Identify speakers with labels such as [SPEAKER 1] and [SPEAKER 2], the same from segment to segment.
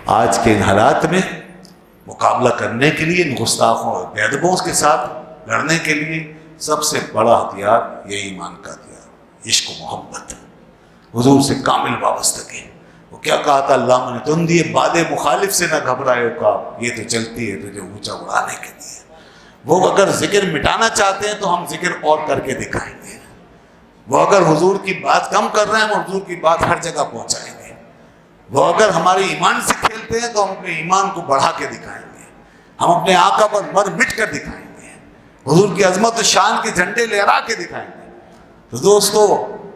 [SPEAKER 1] آج کے ان حالات میں مقابلہ کرنے کے لیے، ان گستاخوں اور بے ادبوں کے ساتھ لڑنے کے لیے سب سے بڑا ہتھیار یہ ایمان کا ہتھیار، عشق و محبت، حضور سے کامل وابستگی۔ وہ کیا کہا تھا علامہ نے، تم دیے باد مخالف سے نہ گھبرائے عقاب، یہ تو چلتی ہے تجھے اونچا اڑانے کے لیے۔ وہ اگر ذکر مٹانا چاہتے ہیں تو ہم ذکر اور کر کے دکھائیں گے۔ وہ اگر حضور کی بات کم کر رہے ہیں، ہم حضور کی بات ہر جگہ پہنچائیں گے۔ وہ اگر ہمارے ایمان سے کھیلتے ہیں تو ہم اپنے ایمان کو بڑھا کے دکھائیں گے، ہم اپنے آقا پر مر مٹ کر دکھائیں گے، حضور کی عظمت و شان کے جھنڈے لہرا کے دکھائیں گے۔ تو دوستو،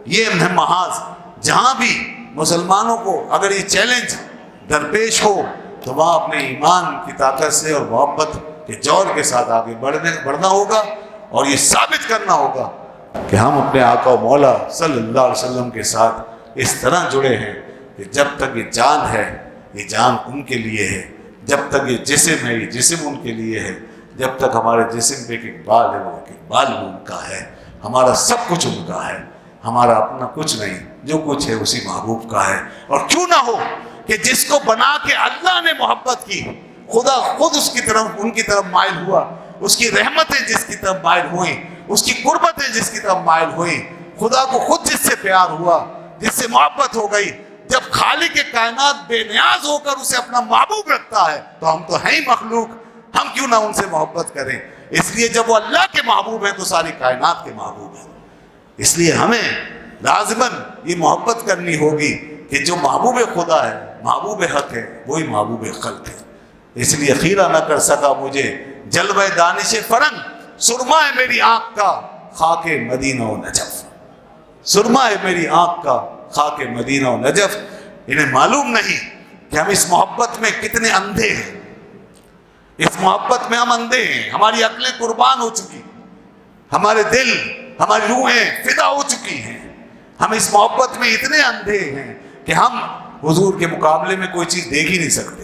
[SPEAKER 1] یہ محاذ جہاں بھی مسلمانوں کو اگر یہ چیلنج درپیش ہو تو وہاں اپنے ایمان کی طاقت سے اور محبت کے جوہر کے ساتھ آگے بڑھنا ہوگا، اور یہ ثابت کرنا ہوگا کہ ہم اپنے آقا و مولا صلی اللہ علیہ وسلم کے ساتھ اس طرح جڑے ہیں کہ جب تک یہ جان ہے یہ جان ان کے لیے ہے، جب تک یہ جسم ہے یہ جسم ان کے لیے ہے، جب تک ہمارے جسم پہ ایک اقبال ہے وہ ایک اقبال بھی ان کا ہے، ہمارا سب کچھ ان کا ہے، ہمارا اپنا کچھ نہیں، جو کچھ ہے اسی محبوب کا ہے۔ اور کیوں نہ ہو کہ جس کو بنا کے اللہ نے محبت کی، خدا خود اس کی طرف ان کی طرف مائل ہوا، اس کی رحمتیں جس کی طرف مائل ہوئیں، اس کی قربتیں جس کی طرف مائل ہوئیں، خدا کو خود جس سے پیار ہوا، جس سے محبت ہو گئی، جب خالق کائنات بے نیاز ہو کر اسے اپنا محبوب رکھتا ہے تو ہم تو ہیں ہی مخلوق، ہم کیوں نہ ان سے محبت کریں۔ اس لیے جب وہ اللہ کے محبوب ہیں تو ساری کائنات کے محبوب ہیں۔ اس لیے ہمیں لازماً یہ محبت کرنی ہوگی کہ جو محبوب خدا ہے، محبوب حق ہے، وہی محبوب خلق ہے۔ اس لیے خیرہ نہ کر سکا مجھے جلوہ دانش فرنگ، سرما ہے میری آنکھ کا خاک مدینہ و نجف، سرما ہے میری آنکھ کا خاک مدینہ و نجف۔ انہیں معلوم نہیں کہ ہم اس محبت میں کتنے اندھے ہیں، اس محبت میں ہم اندھے ہیں، ہماری عقلیں قربان ہو چکی، ہمارے دل، ہماری روحیں فدا ہو چکی ہیں، ہم اس محبت میں اتنے اندھے ہیں کہ ہم حضور کے مقابلے میں کوئی چیز دیکھ ہی نہیں سکتے۔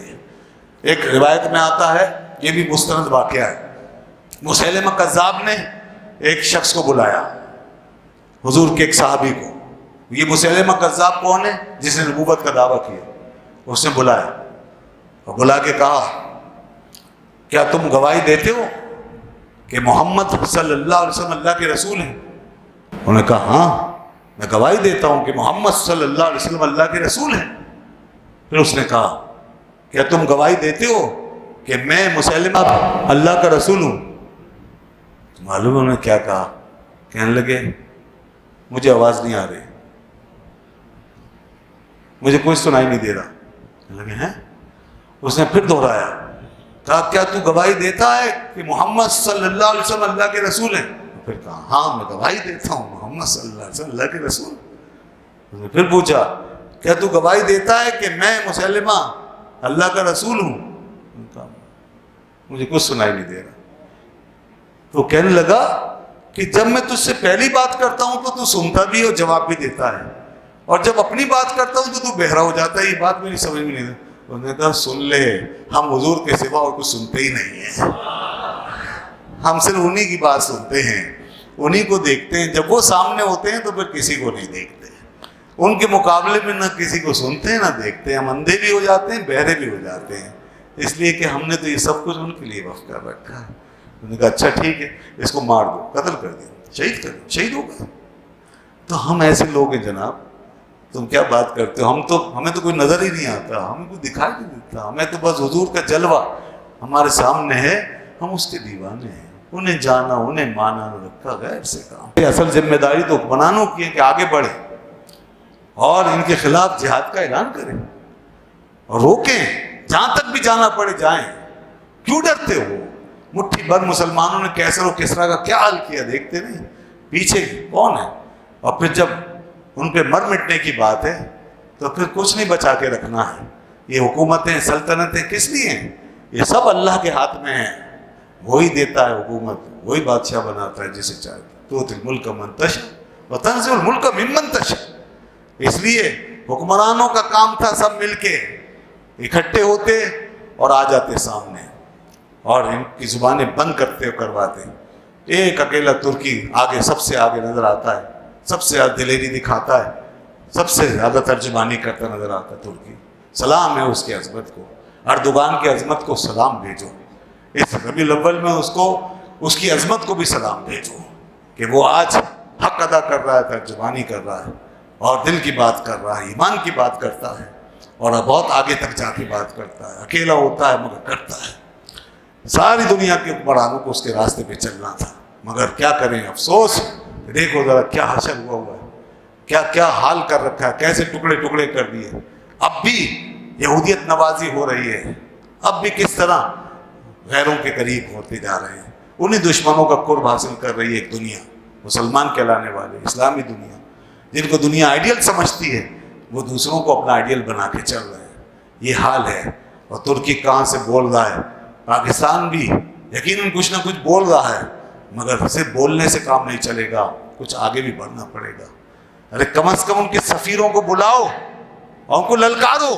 [SPEAKER 1] ایک روایت میں آتا ہے، یہ بھی مستند واقعہ ہے، مسیلمہ کذاب نے ایک شخص کو بلایا، حضور کے ایک صحابی کو۔ یہ مسیلمہ کذاب کون ہے؟ جس نے نبوت کا دعویٰ کیا۔ اس نے بلایا اور بلا کے کہا، کیا تم گواہی دیتے ہو کہ محمد صلی اللہ علیہ وسلم اللہ کے رسول ہیں؟ انہوں نے کہا ہاں میں گواہی دیتا ہوں کہ محمد صلی اللہ علیہ وسلم اللہ کے رسول ہیں۔ پھر اس نے کہا کیا تم گواہی دیتے ہو کہ میں مسیلمہ اللہ کا رسول ہوں؟ معلوم انہوں نے کیا کہا، کہنے لگے مجھے آواز نہیں آ رہی، مجھے کوئی سنائی نہیں دے رہا۔ کہنے لگے ہیں؟ اس نے پھر دہرایا، کہا کیا تو گواہی دیتا ہے کہ محمد صلی اللہ علیہ وسلم اللہ کے رسول ہیں؟ پھر کہا ہاں میں گواہی دیتا ہوں محمد صلی اللہ علیہ وسلم اللہ کے رسول۔ اس نے پھر پوچھا کیا تو گواہی دیتا ہے کہ میں مسیلمہ اللہ کا رسول ہوں؟ کہا مجھے کچھ سنائی نہیں دے رہا۔ تو کہنے لگا کہ جب میں تجھ سے پہلی بات کرتا ہوں تو سنتا بھی اور جواب بھی دیتا ہے، اور جب اپنی بات کرتا ہوں تو بہرا ہو جاتا ہے، یہ بات میری سمجھ میں نہیں آتی۔ انہوں نے کہا سن لے، ہم حضور کے سوا اور کچھ سنتے ہی نہیں ہیں، ہم صرف انہی کی بات سنتے ہیں، انہی کو دیکھتے ہیں، جب وہ سامنے ہوتے ہیں تو پھر کسی کو نہیں دیکھتے، ان کے مقابلے میں نہ کسی کو سنتے ہیں نہ دیکھتے ہیں، ہم اندھے بھی ہو جاتے ہیں بہرے بھی ہو جاتے ہیں، اس لیے کہ ہم نے تو یہ سب کچھ ان کے لیے وقف کر رکھا ہے۔ انہوں نے کہا اچھا ٹھیک ہے، اس کو مار دو، قتل کر دو، شہید کر دو، شہید ہو گئے۔ تو ہم ایسے لوگ ہیں جناب، تم کیا بات کرتے ہو، ہمیں تو کوئی نظر ہی نہیں آتا، ہمیں کوئی دکھائی نہیں دیتا، ہمیں تو بس حضور کا جلوہ ہمارے سامنے ہے، ہم اس کے دیوانے ہیں، انہیں جانا انہیں مانا رکھا غیر سے کام۔ اصل ذمہ داری تو حکمرانوں کی ہے کہ آگے بڑھیں اور ان کے خلاف جہاد کا اعلان کریں اور روکیں، جہاں تک بھی جانا پڑے جائیں۔ کیوں ڈرتے ہو؟ مٹھی بھر مسلمانوں نے کیسر و کسریٰ کا کیا حال کیا، دیکھتے نہیں پیچھے کون ہے؟ اور پھر جب ان پہ مر مٹنے کی بات ہے تو پھر کچھ نہیں بچا کے رکھنا ہے۔ یہ حکومتیں سلطنتیں کس لیے ہیں؟ یہ سب اللہ کے ہاتھ میں ہیں، وہی دیتا ہے حکومت، وہی بادشاہ بناتا ہے جسے چاہتا ہے۔ تؤتی الملک من تشاء وتنزع الملک ممن تشاء۔ اس لیے حکمرانوں کا کام تھا سب مل کے اکٹھے ہوتے اور آ جاتے سامنے اور ان کی زبانیں بند کرتے اور کرواتے۔ ایک اکیلا ترکی آگے، سب سے آگے نظر آتا ہے، سب سے زیادہ دلیری دکھاتا ہے، سب سے زیادہ ترجمانی کرتا نظر آتا ہے ترکی۔ سلام ہے اس کی عظمت کو، اردوغان کی عظمت کو سلام بھیجو، اس ربیع الاول میں اس کی عظمت کو بھی سلام بھیجو کہ وہ آج حق ادا کر رہا ہے، ترجمانی کر رہا ہے اور دل کی بات کر رہا ہے، ایمان کی بات کرتا ہے اور بہت آگے تک جا کے بات کرتا ہے، اکیلا ہوتا ہے مگر کرتا ہے۔ ساری دنیا کے حکمرانوں کو اس کے راستے پہ چلنا تھا، مگر کیا کریں، افسوس، دیکھو ذرا کیا حشر ہوا ہے، کیا کیا حال کر رکھا ہے، کیسے ٹکڑے ٹکڑے کر دیے۔ اب بھی یہودیت نوازی ہو رہی ہے، اب بھی کس طرح غیروں کے قریب ہوتے جا رہے ہیں، انہیں دشمنوں کا قرب حاصل کر رہی ہے ایک دنیا، مسلمان کہلانے والے، اسلامی دنیا، جن کو دنیا آئیڈیل سمجھتی ہے، وہ دوسروں کو اپنا آئیڈیل بنا کے چل رہے ہیں۔ یہ حال ہے، اور ترکی کہاں سے بول رہا ہے، پاکستان بھی یقیناً کچھ نہ کچھ بول رہا ہے، مگر صرف بولنے سے کام نہیں چلے گا، کچھ آگے بھی بڑھنا پڑے گا۔ ارے کم از کم ان کے سفیروں کو بلاؤ اور ان کو للکارو،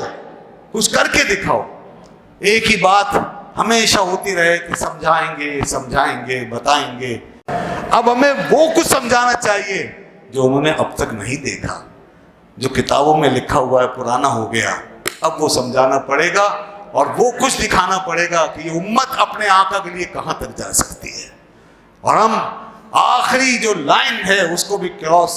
[SPEAKER 1] کچھ کر کے دکھاؤ۔ ایک ہی بات ہمیشہ ہوتی رہے کہ سمجھائیں گے بتائیں گے۔ اب ہمیں وہ کچھ سمجھانا چاہیے جو انہوں نے اب تک نہیں دیکھا، جو کتابوں میں لکھا ہوا ہے پرانا ہو گیا، اب وہ سمجھانا پڑے گا اور وہ کچھ دکھانا پڑے گا کہ یہ امت اپنے آقا کے لیے کہاں تک جا سکتی ہے، اور ہم آخری جو لائن ہے اس کو بھی کراس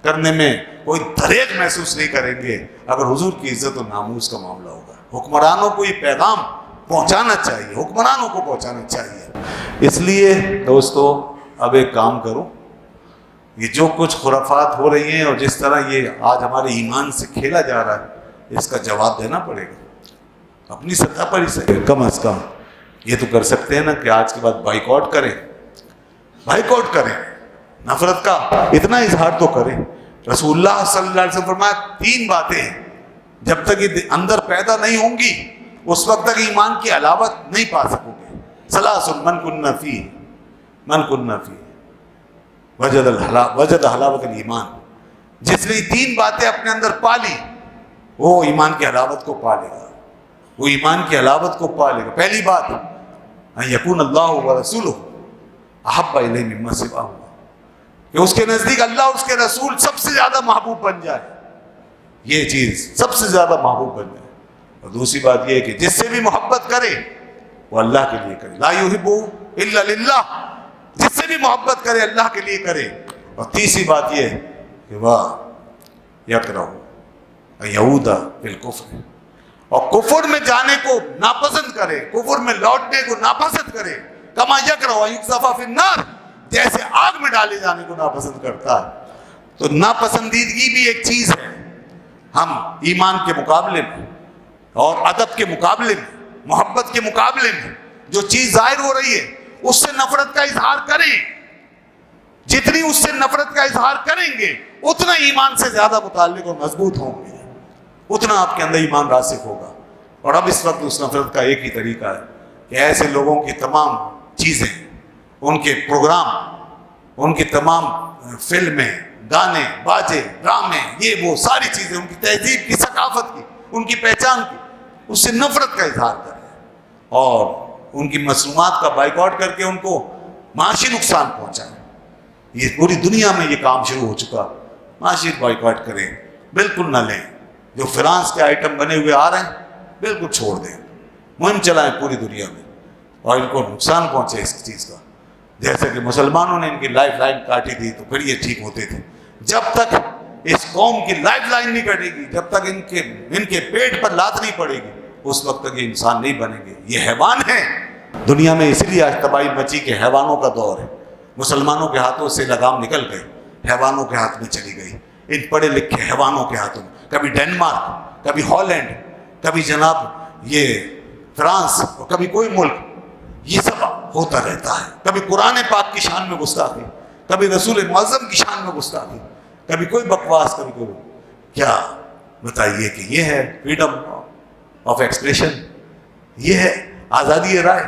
[SPEAKER 1] کرنے میں کوئی دریغ محسوس نہیں کریں گے اگر حضور کی عزت و ناموس کا معاملہ ہوگا۔ حکمرانوں کو یہ پیغام پہنچانا چاہیے، حکمرانوں کو پہنچانا چاہیے۔ اس لیے دوستو اب ایک کام کرو، یہ جو کچھ خرافات ہو رہی ہیں اور جس طرح یہ آج ہمارے ایمان سے کھیلا جا رہا ہے، اس کا جواب دینا پڑے گا اپنی سطح پر ہی سے۔ کم از کم یہ تو کر سکتے ہیں نا کہ آج کے بعد بائیکاٹ کریں، نفرت کا اتنا اظہار تو کریں۔ رسول اللہ صلی اللہ علیہ وسلم فرمایا 3 باتیں جب تک یہ اندر پیدا نہیں ہوں گی اس وقت تک ایمان کی علاوت نہیں پا سکو گے۔ ثلاث من کن فیہ وجد حلاوت الایمان، جس نے 3 باتیں اپنے اندر پا لی وہ ایمان کی حلاوت کو پا لے گا، وہ ایمان کی حلاوت کو پا لے گا۔ پہلی بات ان یکون اللہ ورسولہ احب الیہ مما سواہ، کہ اس کے نزدیک اللہ اور اس کے رسول سب سے زیادہ محبوب بن جائے، یہ چیز سب سے زیادہ محبوب بن جائے۔ اور دوسری بات یہ ہے کہ جس سے بھی محبت کرے وہ اللہ کے لیے کرے، لا یحب الا للہ، جس سے بھی محبت کرے اللہ کے لیے کرے۔ اور تیسری بات یہ ہے کہ وہ یکرہ یعود فی الکفر، اور کفر میں جانے کو ناپسند کرے، کفر میں لوٹنے کو ناپسند کرے، کما یکرہ ان یقذف فی النار، جیسے آگ میں ڈالے جانے کو ناپسند کرتا ہے۔ تو ناپسندیدگی بھی ایک چیز ہے۔ ہم ایمان کے مقابلے میں اور ادب کے مقابلے میں، محبت کے مقابلے میں جو چیز ظاہر ہو رہی ہے اس سے نفرت کا اظہار کریں۔ جتنی اس سے نفرت کا اظہار کریں گے اتنا ایمان سے زیادہ متعلق اور مضبوط ہوں گے، اتنا آپ کے اندر ایمان راسخ ہوگا۔ اور اب اس وقت اس نفرت کا ایک ہی طریقہ ہے کہ ایسے لوگوں کی تمام چیزیں، ان کے پروگرام، ان کی تمام فلمیں، گانے، باجے، ڈرامے، یہ وہ ساری چیزیں، ان کی تہذیب کی، ثقافت کی، ان کی پہچان کی، اس سے نفرت کا اظہار کریں اور ان کی مصنوعات کا بائیکاٹ کر کے ان کو معاشی نقصان پہنچائیں۔ یہ پوری دنیا میں یہ کام شروع ہو چکا، معاشی بائیکاٹ کریں، بالکل نہ لیں۔ جو فرانس کے آئٹم بنے ہوئے آ رہے ہیں بالکل چھوڑ دیں، مہم چلائیں پوری دنیا میں اور ان کو نقصان پہنچے اس چیز کا۔ جیسے کہ مسلمانوں نے ان کی لائف لائن کاٹی تھی تو پھر یہ ٹھیک ہوتے تھے، جب تک اس قوم کی لائف لائن نہیں کٹے گی، جب تک ان کے پیٹ پر لات نہیں پڑے گی، اس وقت تک یہ انسان نہیں بنیں گے۔ یہ حیوان ہیں دنیا میں، اس لیے آج تباہی مچی کہ حیوانوں کا دور ہے۔ مسلمانوں کے ہاتھوں سے لگام نکل گئی، حیوانوں کے ہاتھ میں چلی گئی، ان پڑھے لکھے حیوانوں کے ہاتھوں میں۔ کبھی ڈینمارک، کبھی ہالینڈ، کبھی جناب یہ فرانس، اور کبھی کوئی ملک، یہ سب ہوتا رہتا ہے۔ کبھی قرآن پاک کی شان میں گستاخی، کبھی رسول معظم کی شان میں گستاخی، کبھی کوئی بکواس، کبھی کوئی کیا۔ بتائیے کہ یہ ہے فریڈم آف ایکسپریشن، یہ ہے آزادی رائے،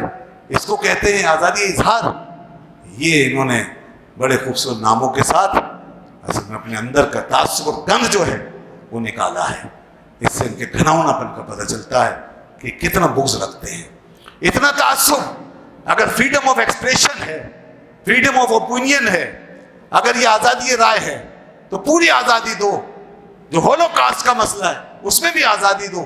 [SPEAKER 1] اس کو کہتے ہیں آزادی اظہار۔ یہ انہوں نے بڑے خوبصورت ناموں کے ساتھ اصل میں اپنے اندر کا تعصب اور گند جو ہے وہ نکالا ہے۔ اس سے ان کے گھناؤنا پن کا پتہ چلتا ہے کہ کتنا بغض رکھتے ہیں، اتنا تعصب۔ اگر فریڈم آف ایکسپریشن ہے، فریڈم آف اوپینین ہے، اگر یہ آزادی رائے ہے تو پوری آزادی دو۔ جو ہولوکاسٹ کا مسئلہ ہے اس میں بھی آزادی دو،